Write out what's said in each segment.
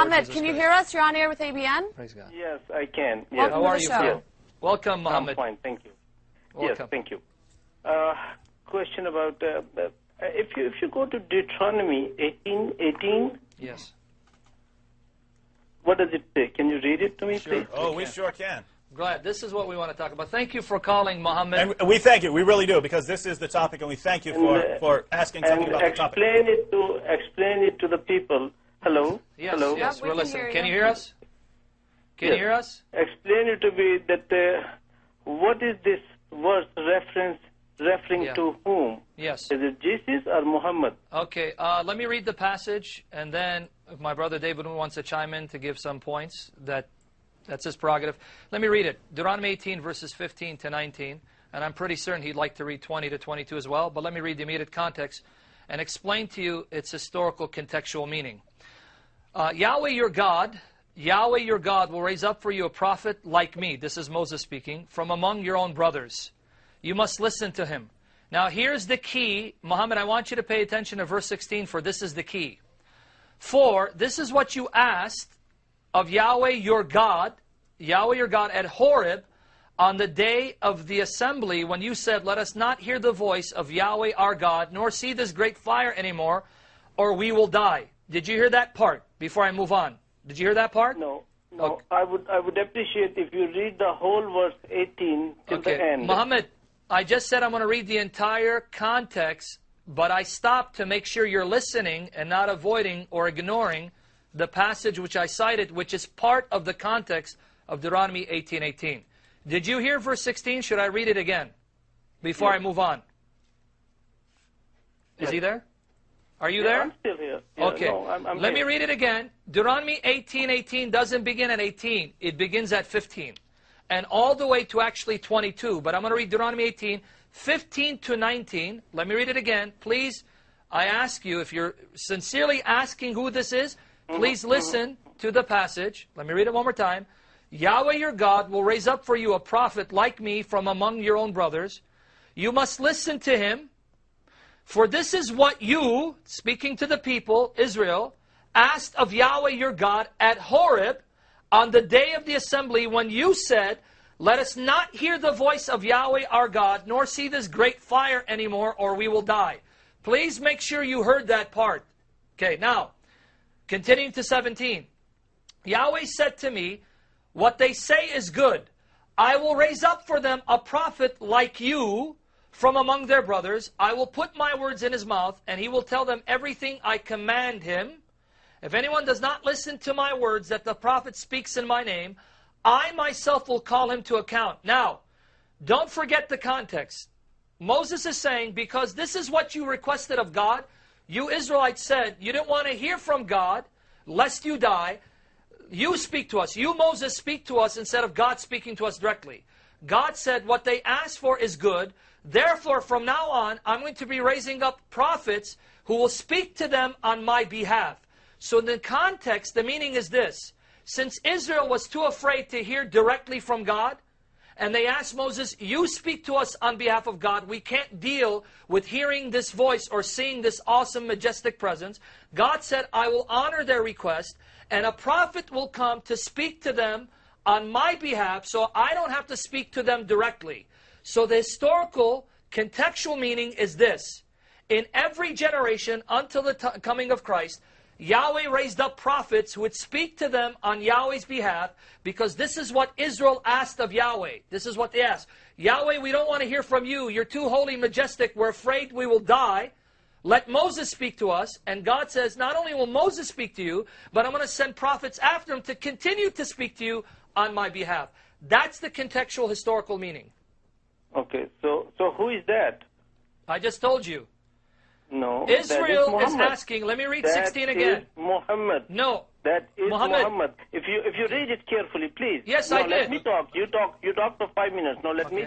Mohammed, Jesus can you Christ. hear us? You're on air with ABN? Praise God. Yes, I can. Yes. Welcome How to are the you, show. friend? Welcome, Mohammed. I'm fine, thank you. Welcome. Yes, thank you. Question about if you go to Deuteronomy 18:18, Yes. what does it say? Can you read it to me, Sure. please? Oh, we sure can. Glad. This is what we want to talk about. Thank you for calling, Mohammed. And we thank you. We really do, because this is the topic, and we thank you for asking something And about the topic. explain it to the people. Hello. Yes, Hello. yes, Yep, we we're can listening. hear Can you. you hear us? Can you Yes. hear us? Explain it to me that what is this verse referring Yeah. to whom? Yes. Is it Jesus or Muhammad? Okay, let me read the passage, and then if my brother David wants to chime in to give some points, that's his prerogative. Let me read it. Deuteronomy 18, verses 15 to 19. And I'm pretty certain he'd like to read 20 to 22 as well. But let me read the immediate context and explain to you its historical contextual meaning. Yahweh your God will raise up for you a prophet like me. This is Moses speaking. From among your own brothers. You must listen to him. Now here's the key. Muhammad, I want you to pay attention to verse 16, for this is the key. For this is what you asked of Yahweh your God at Horeb on the day of the assembly, when you said, let us not hear the voice of Yahweh our God, nor see this great fire anymore, or we will die. Did you hear that part before I move on? Did you hear that part? No. Okay. I would appreciate if you read the whole verse 18 till the end. Muhammad, I just said I'm going to read the entire context, but I stopped to make sure you're listening and not avoiding or ignoring the passage which I cited, which is part of the context of Deuteronomy 18:18. Did you hear verse 16? Should I read it again before I move on? Is he there? Are you there? I'm still here. Yeah, Okay. no, I'm Let me here. read it again. Deuteronomy 18:18 doesn't begin at 18. It begins at 15. And all the way to actually 22. But I'm going to read Deuteronomy 18, 15 to 19. Let me read it again. Please, I ask you, if you're sincerely asking who this is, please listen to the passage. Let me read it one more time. Yahweh your God will raise up for you a prophet like me from among your own brothers. You must listen to him. For this is what you, speaking to the people, Israel, asked of Yahweh your God at Horeb on the day of the assembly, when you said, let us not hear the voice of Yahweh our God, nor see this great fire anymore, or we will die. Please make sure you heard that part. Okay, now, continuing to 17. Yahweh said to me, what they say is good. I will raise up for them a prophet like you from among their brothers. I will put my words in his mouth, and he will tell them everything I command him. If anyone does not listen to my words that the prophet speaks in my name, I myself will call him to account. Now, don't forget the context. Moses is saying, because this is what you requested of God, you Israelites said, you didn't want to hear from God, lest you die. You speak to us. You, Moses, speak to us instead of God speaking to us directly. God said, what they asked for is good. Therefore, from now on, I'm going to be raising up prophets who will speak to them on my behalf. So in the context, the meaning is this. Since Israel was too afraid to hear directly from God, and they asked Moses, you speak to us on behalf of God. We can't deal with hearing this voice or seeing this awesome, majestic presence. God said, I will honor their request, and a prophet will come to speak to them on my behalf, so I don't have to speak to them directly. So the historical, contextual meaning is this. In every generation until the coming of Christ, Yahweh raised up prophets who would speak to them on Yahweh's behalf, because this is what Israel asked of Yahweh. This is what they asked. Yahweh, we don't want to hear from you. You're too holy, majestic. We're afraid we will die. Let Moses speak to us. And God says, not only will Moses speak to you, but I'm going to send prophets after him to continue to speak to you on my behalf. That's the contextual historical meaning. Okay, so who is that? I just told you. No, Israel is asking, let me read 16 again. That is Muhammad. No. That is Muhammad. Muhammad. If you read it carefully, please. Yes, no, I did. Let me talk. You talk for 5 minutes. Now let me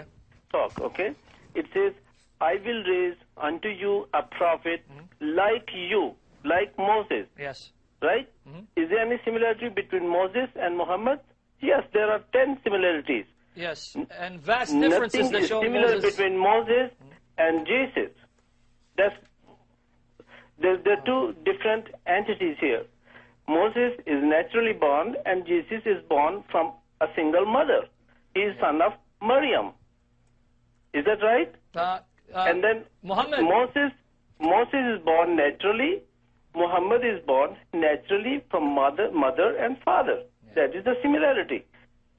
talk, okay? It says, I will raise unto you a prophet like you, like Moses. Yes. Right? Is there any similarity between Moses and Muhammad? Yes, there are 10 similarities. Yes, and vast differences Nothing that is show similar Moses. between Moses and Jesus. There are two different entities here. Moses is naturally born and Jesus is born from a single mother. He is son of Maryam. Is that right? And then Muhammad. Moses is born naturally. Muhammad is born naturally from mother and father. That is the similarity.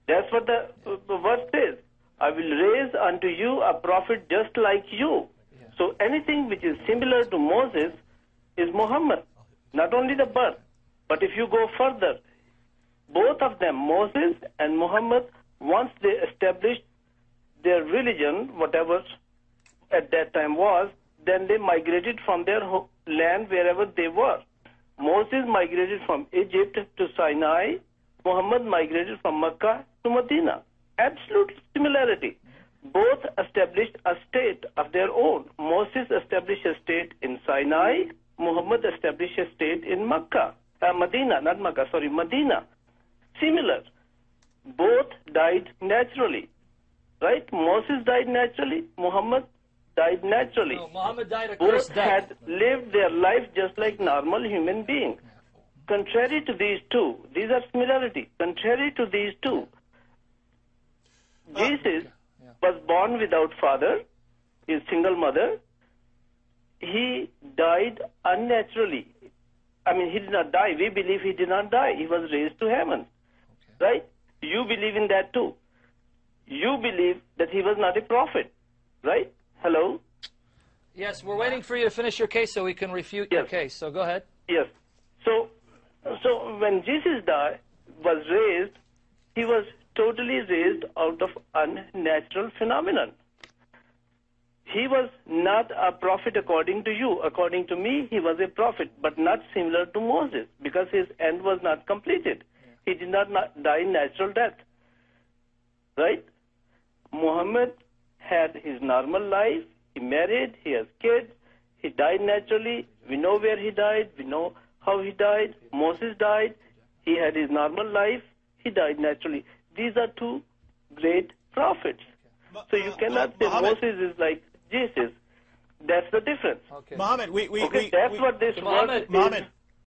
That's what the verse says. I will raise unto you a prophet just like you. So anything which is similar to Moses is Muhammad. Not only the birth, but if you go further, both of them, Moses and Muhammad, once they established their religion, whatever at that time was, then they migrated from their land wherever they were. Moses migrated from Egypt to Sinai. Muhammad migrated from Mecca to Medina. Absolute similarity. Both established a state of their own. Moses established a state in Sinai. Muhammad established a state in Mecca. Medina, not Mecca, sorry, Medina. Similar. Both died naturally. Right? Moses died naturally. Muhammad died naturally. No, Muhammad died a Both cursed death. had lived their life just like normal human beings. Contrary to these two, these are similarity. Contrary to these two, Jesus was born without father, his single mother. He died unnaturally. I mean, he did not die. We believe he did not die. He was raised to heaven. Right? You believe in that too. You believe that he was not a prophet. Right? Hello? Yes, we're waiting for you to finish your case so we can refute your case. So go ahead. Yes. So when Jesus was raised, he was totally raised out of unnatural phenomenon. He was not a prophet according to you. According to me, he was a prophet, but not similar to Moses, because his end was not completed. He did not die natural death. Right? Muhammad had his normal life. He married. He has kids. He died naturally. We know where he died. We know how he died. Moses died. He had his normal life. He died naturally. These are two great prophets. So you cannot say Moses is like Jesus. That's the difference. Muhammad, that's what this verse is